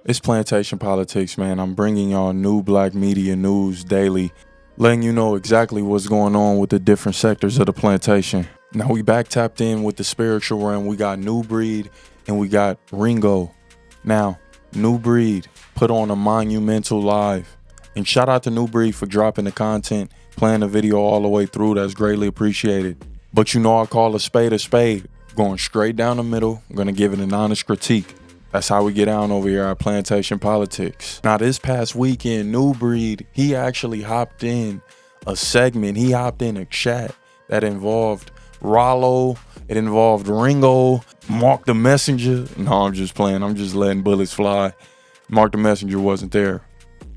It's Plantation Politics, man. I'm bringing y'all new black media news daily, letting you know exactly what's going on with the different sectors of the plantation. Now we back tapped in with the spiritual realm. We got New Breed and we got Ringo. Now, New Breed put on a monumental live. And shout out to New Breed for dropping the content, playing the video all the way through. That's greatly appreciated. But you know I call a spade a spade. Going straight down the middle. I'm going to give it an honest critique. That's how we get down over here at Plantation Politics. Now, this past weekend, New Breed, he actually hopped in a segment. He hopped in a chat that involved Rollo. It involved Ringo, Mark the Messenger. No, I'm just playing. I'm just letting bullets fly. Mark the Messenger wasn't there.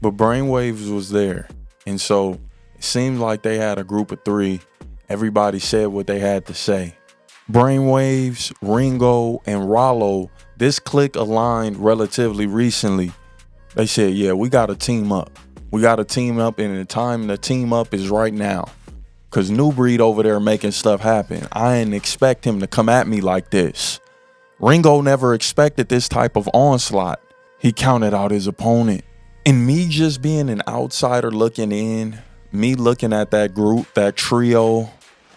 But Brainwaves was there. And so it seemed like they had a group of three. Everybody said what they had to say. Brainwaves, Ringo, and Rollo, this clique aligned relatively recently. They said, yeah, we got to team up. We got to team up, and the time to team up is right now. Because New Breed over there making stuff happen. I didn't expect him to come at me like this. Ringo never expected this type of onslaught. He counted out his opponent. And me just being an outsider looking in, me looking at that group, that trio,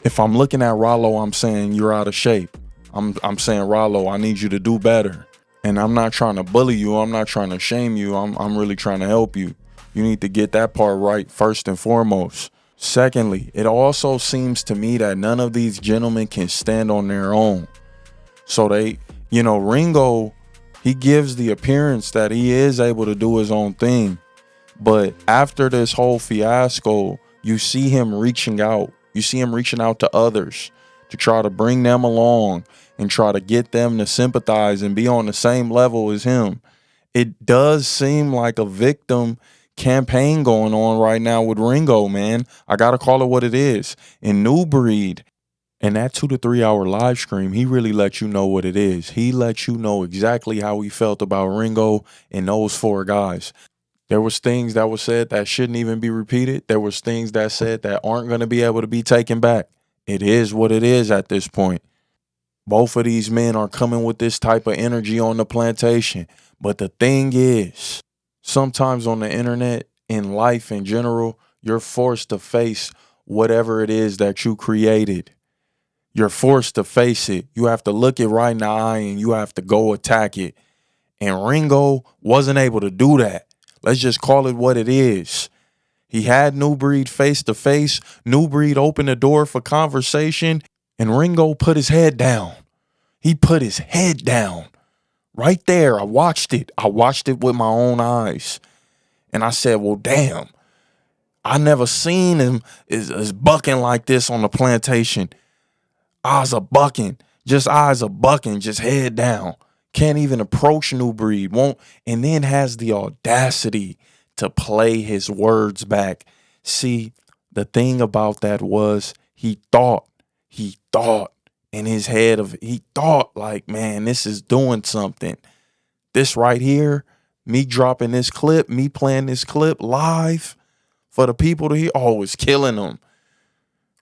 if I'm looking at Rollo, I'm saying you're out of shape. I'm saying, Rollo, I need you to do better. And I'm not trying to bully you. I'm not trying to shame you. I'm really trying to help you. You need to get that part right first and foremost. Secondly, it also seems to me that none of these gentlemen can stand on their own. So Ringo, he gives the appearance that he is able to do his own thing. But after this whole fiasco, you see him reaching out. You see him reaching out to others to try to bring them along and try to get them to sympathize and be on the same level as him. It does seem like a victim campaign going on right now with Ringo, man. I got to call it what it is. In New Breed, and that 2 to 3 hour live stream, he really let you know what it is. He let you know exactly how he felt about Ringo and those four guys. There was things that was said that shouldn't even be repeated. There was things that said that aren't going to be able to be taken back. It is what it is at this point. Both of these men are coming with this type of energy on the plantation. But the thing is, sometimes on the internet, in life in general, you're forced to face whatever it is that you created. You're forced to face it. You have to look it right in the eye and you have to go attack it. And Ringo wasn't able to do that. Let's just call it what it is. He had New Breed face to face. New Breed opened the door for conversation, and Ringo put his head down. He put his head down right there. I watched it. I watched it with my own eyes. And I said, well, damn, I never seen him is bucking like this on the plantation. Eyes are bucking, just head down. Can't even approach New Breed, won't, and then has the audacity to play his words back. See, the thing about that was he thought in his head he thought like, man, this is doing something. This right here, me dropping this clip, me playing this clip live for the people to hear, oh, it's killing them.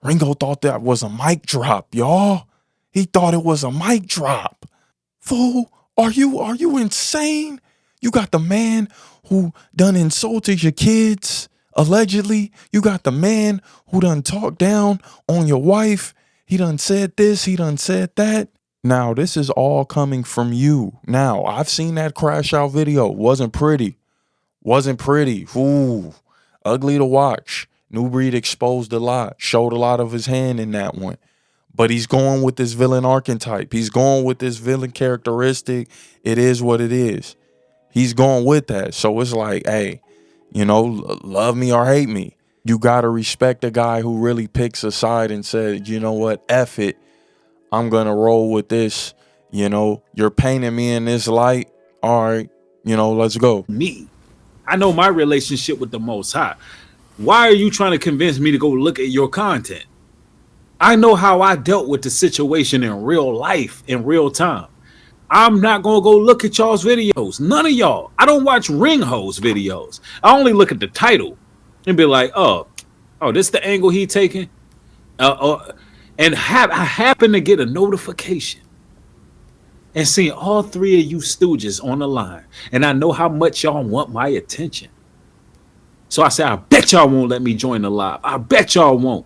Ringo thought that was a mic drop, y'all. He thought it was a mic drop. Fool, are you insane? You got the man who done insulted your kids, allegedly. You got the man who done talked down on your wife. He done said this, he done said that. Now, this is all coming from you. Now, I've seen that crash out video. Wasn't pretty. Ooh, ugly to watch. New Breed exposed a lot, showed a lot of his hand in that one. But he's going with this villain archetype. He's going with this villain characteristic. It is what it is. He's going with that. So it's like, hey, love me or hate me. You got to respect a guy who really picks a side and said, you know what, F it. I'm going to roll with this. You're painting me in this light. All right, let's go. Me, I know my relationship with the Most High. Why are you trying to convince me to go look at your content? I know how I dealt with the situation in real life, in real time. I'm not going to go look at y'all's videos. None of y'all. I don't watch Ringho's videos. I only look at the title and be like, oh, this the angle he taking? I happen to get a notification and seeing all three of you stooges on the line. And I know how much y'all want my attention. So I said, I bet y'all won't let me join the live. I bet y'all won't.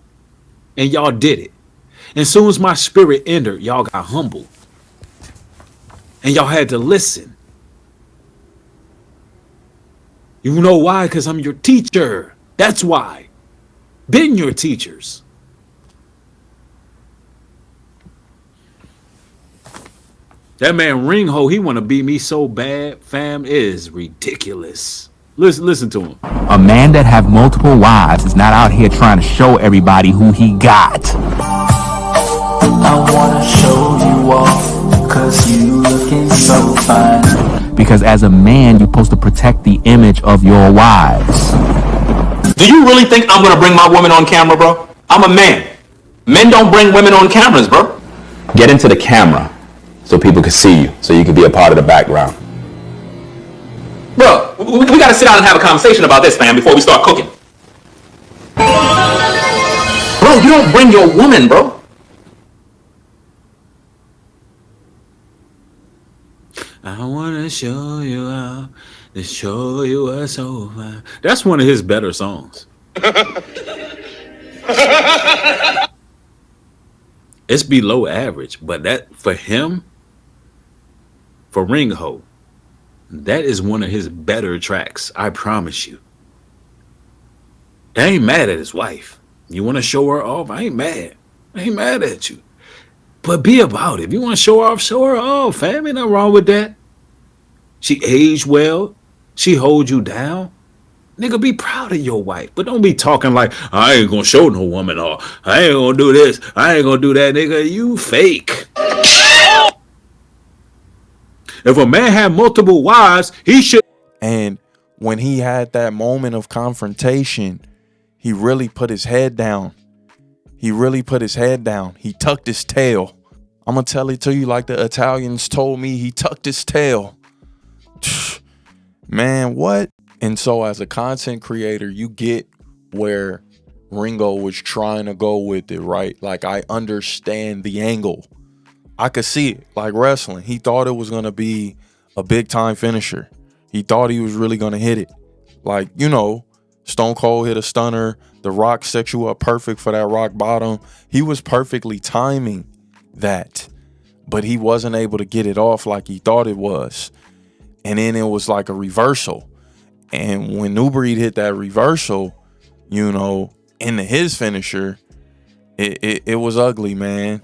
And y'all did it. And as soon as my spirit entered, y'all got humbled. And y'all had to listen. You know why? Because I'm your teacher. That's why. Been your teachers. That man Ringho, he want to beat me so bad, fam, it is ridiculous. Listen to him. A man that have multiple wives is not out here trying to show everybody who he got. I wanna show you off, cause you looking so fine. Because as a man, you're supposed to protect the image of your wives. Do you really think I'm gonna bring my woman on camera, bro? I'm a man. Men don't bring women on cameras, bro. Get into the camera so people can see you, so you can be a part of the background. Bro, we gotta sit down and have a conversation about this, fam, before we start cooking. Bro, you don't bring your woman, bro. I want to show you how to show you what's so fine. That's one of his better songs. It's below average, but that for him, for Ringho, that is one of his better tracks. I promise you. I ain't mad at his wife. You want to show her off? I ain't mad. I ain't mad at you. But be about it. If you want to show her off, fam. Ain't nothing wrong with that. She aged well. She hold you down. Nigga, be proud of your wife. But don't be talking like, I ain't gonna show no woman off. I ain't gonna do this. I ain't gonna do that, nigga. You fake. If a man had multiple wives, he should. And when he had that moment of confrontation, he really put his head down. He really put his head down. He tucked his tail. I'm going to tell it to you like the Italians told me. He tucked his tail. Man, what? And so as a content creator, you get where Ringo was trying to go with it, right? Like, I understand the angle. I could see it, like wrestling. He thought it was going to be a big time finisher. He thought he was really going to hit it. Like, you know, Stone Cold hit a stunner. The Rock set you up perfect for that rock bottom. He was perfectly timing that, but he wasn't able to get it off like he thought it was. And then it was like a reversal. And when New Breed hit that reversal, you know, into his finisher, it was ugly, man.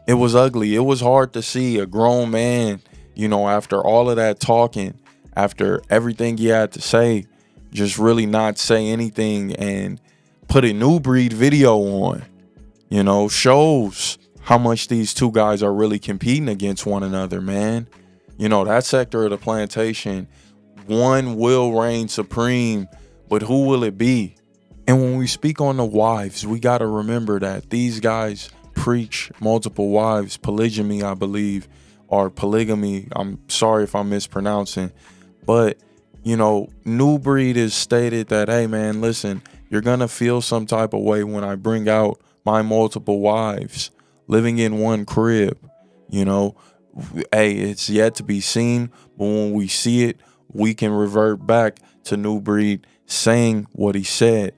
It was ugly. It was hard to see a grown man, you know, after all of that talking, after everything he had to say, just really not say anything and put a New Breed video on, you know, shows how much these two guys are really competing against one another, man. You know, that sector of the plantation, one will reign supreme, but who will it be? And when we speak on the wives, we got to remember that these guys preach multiple wives, polygamy, I believe, or polygamy. I'm sorry if I'm mispronouncing, but you know, New Breed has stated that, hey man, listen, you're gonna feel some type of way when I bring out my multiple wives living in one crib. You know, hey, it's yet to be seen, but when we see it, we can revert back to New Breed saying what he said.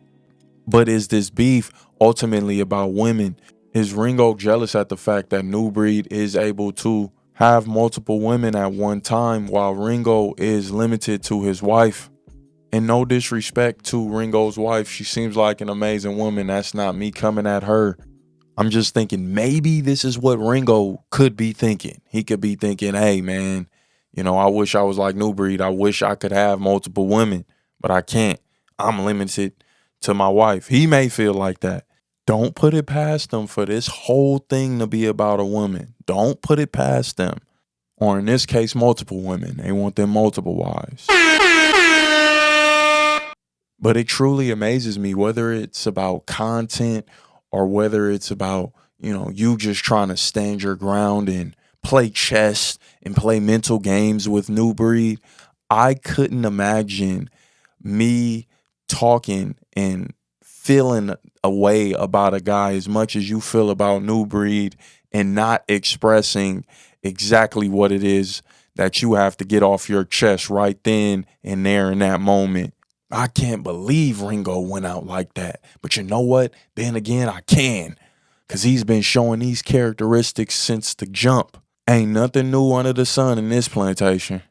But is this beef ultimately about women? Is Ringo jealous at the fact that New Breed is able to have multiple women at one time while Ringo is limited to his wife? And no disrespect to Ringo's wife. She seems like an amazing woman. That's not me coming at her. I'm just thinking maybe this is what Ringo could be thinking. He could be thinking, hey, man, you know, I wish I was like New Breed. I wish I could have multiple women, but I can't. I'm limited to my wife. He may feel like that. Don't put it past them for this whole thing to be about a woman. Don't put it past them. Or in this case, multiple women. They want them multiple wives. But it truly amazes me, whether it's about content or whether it's about, you know, you just trying to stand your ground and play chess and play mental games with New Breed. I couldn't imagine me talking and feeling a way about a guy as much as you feel about New Breed and not expressing exactly what it is that you have to get off your chest right then and there in that moment. I can't believe Ringo went out like that. But you know what? Then again, I can. Because he's been showing these characteristics since the jump. Ain't nothing new under the sun in this plantation.